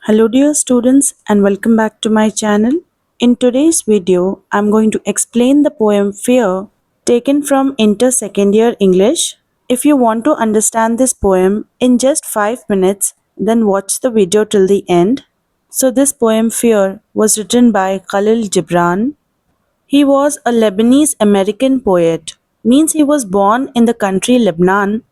Hello dear students and welcome back to my channel. In today's video, I'm going to explain the poem Fear taken from Inter Second Year English. If you want to understand this poem in just 5 minutes, then watch the video till the end. So this poem Fear was written by Khalil Gibran. He was a Lebanese American poet, means he was born in the country Lebanon.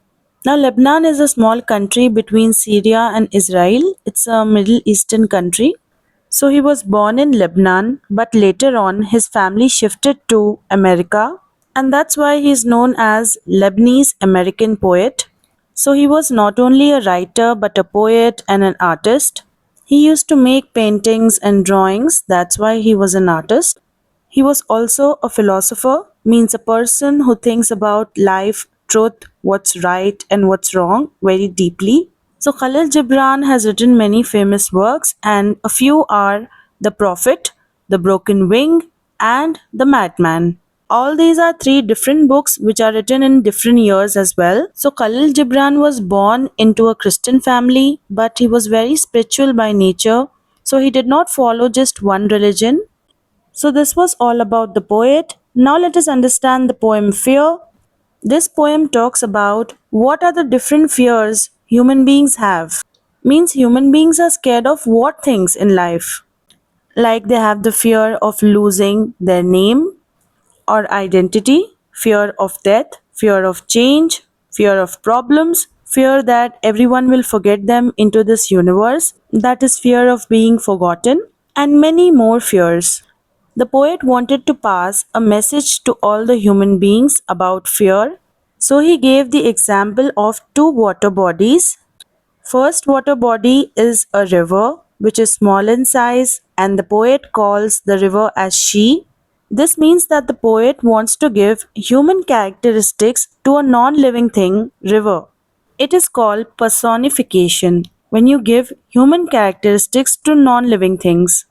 Now, Lebanon is a small country between Syria and Israel. It's a Middle Eastern country. So, he was born in Lebanon, but later on, his family shifted to America, and that's why he is known as Lebanese American poet. So, he was not only a writer but a poet and an artist. He used to make paintings and drawings, that's why he was an artist. He was also a philosopher, means a person who thinks about life, truth, what's right and what's wrong very deeply. So Khalil Gibran has written many famous works and a few are The Prophet, The Broken Wing and The Madman. All these are three different books which are written in different years as well. So Khalil Gibran was born into a Christian family but he was very spiritual by nature. So he did not follow just one religion. So this was all about the poet. Now let us understand the poem Fear. This poem talks about what are the different fears human beings have. Means human beings are scared of what things in life. Like they have the fear of losing their name or identity, fear of death, fear of change, fear of problems, fear that everyone will forget them into this universe, that is fear of being forgotten, and many more fears. The poet wanted to pass a message to all the human beings about fear, so he gave the example of two water bodies. First water body is a river which is small in size and the poet calls the river as she. This means that the poet wants to give human characteristics to a non-living thing, river. It is called personification when you give human characteristics to non-living things.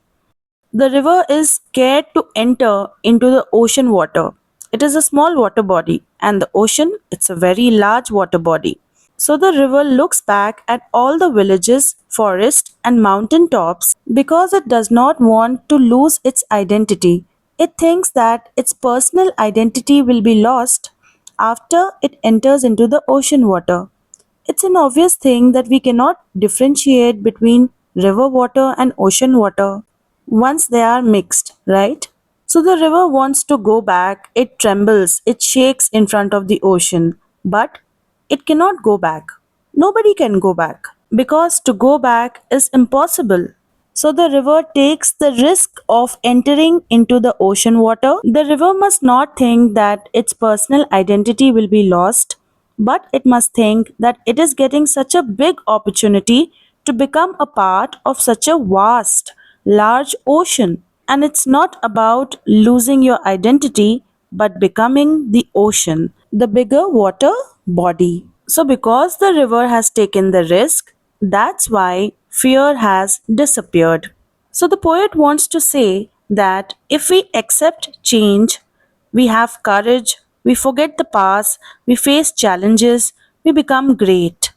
The river is scared to enter into the ocean water. It is a small water body and the ocean, it's a very large water body. So the river looks back at all the villages, forests and mountain tops because it does not want to lose its identity. It thinks that its personal identity will be lost after it enters into the ocean water. It's an obvious thing that we cannot differentiate between river water and ocean water once they are mixed, right? So the river wants to go back, it trembles, it shakes in front of the ocean, but it cannot go back. Nobody can go back because to go back is impossible. So the river takes the risk of entering into the ocean water. The river must not think that its personal identity will be lost, but it must think that it is getting such a big opportunity to become a part of such a vast, large ocean. And it's not about losing your identity, but becoming the ocean, the bigger water body. So, because the river has taken the risk, that's why fear has disappeared. So, the poet wants to say that if we accept change, we have courage, we forget the past, we face challenges, we become great.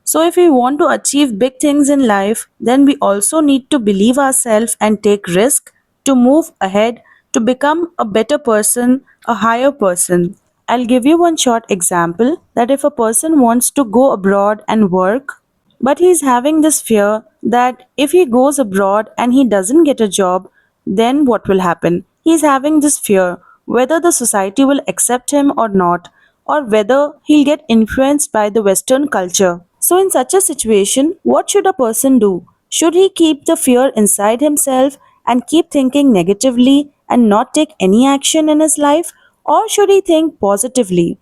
So, if we want to achieve big things in life, then we also need to believe ourselves and take risk to move ahead to become a better person, a higher person. I'll give you one short example that if a person wants to go abroad and work, but he's having this fear that if he goes abroad and he doesn't get a job, then what will happen? He's having this fear whether the society will accept him or not, or whether he'll get influenced by the Western culture. So, in such a situation, what should a person do? Should he keep the fear inside himself and keep thinking negatively and not take any action in his life? Or should he think positively?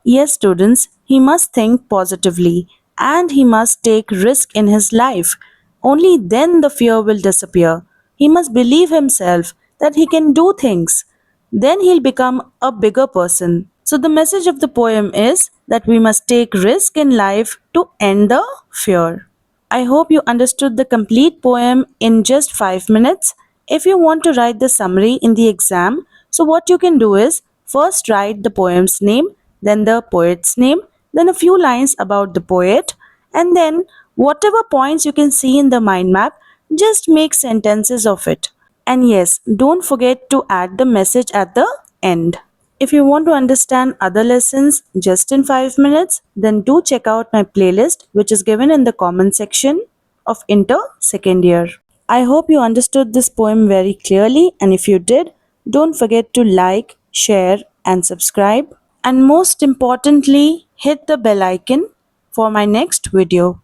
Yes, students, he must think positively and he must take risk in his life. Only then the fear will disappear. He must believe himself that he can do things. Then he'll become a bigger person. So the message of the poem is that we must take risk in life to end the fear. I hope you understood the complete poem in just 5 minutes. If you want to write the summary in the exam, so what you can do is first write the poem's name, then the poet's name, then a few lines about the poet, and then Whatever points you can see in the mind map, just make sentences of it. And yes, don't forget to add the message at the end. If you want to understand other lessons just in 5 minutes, then do check out my playlist which is given in the comment section of Inter Second Year. I hope you understood this poem very clearly, and if you did, don't forget to like, share and subscribe, and most importantly, hit the bell icon for my next video.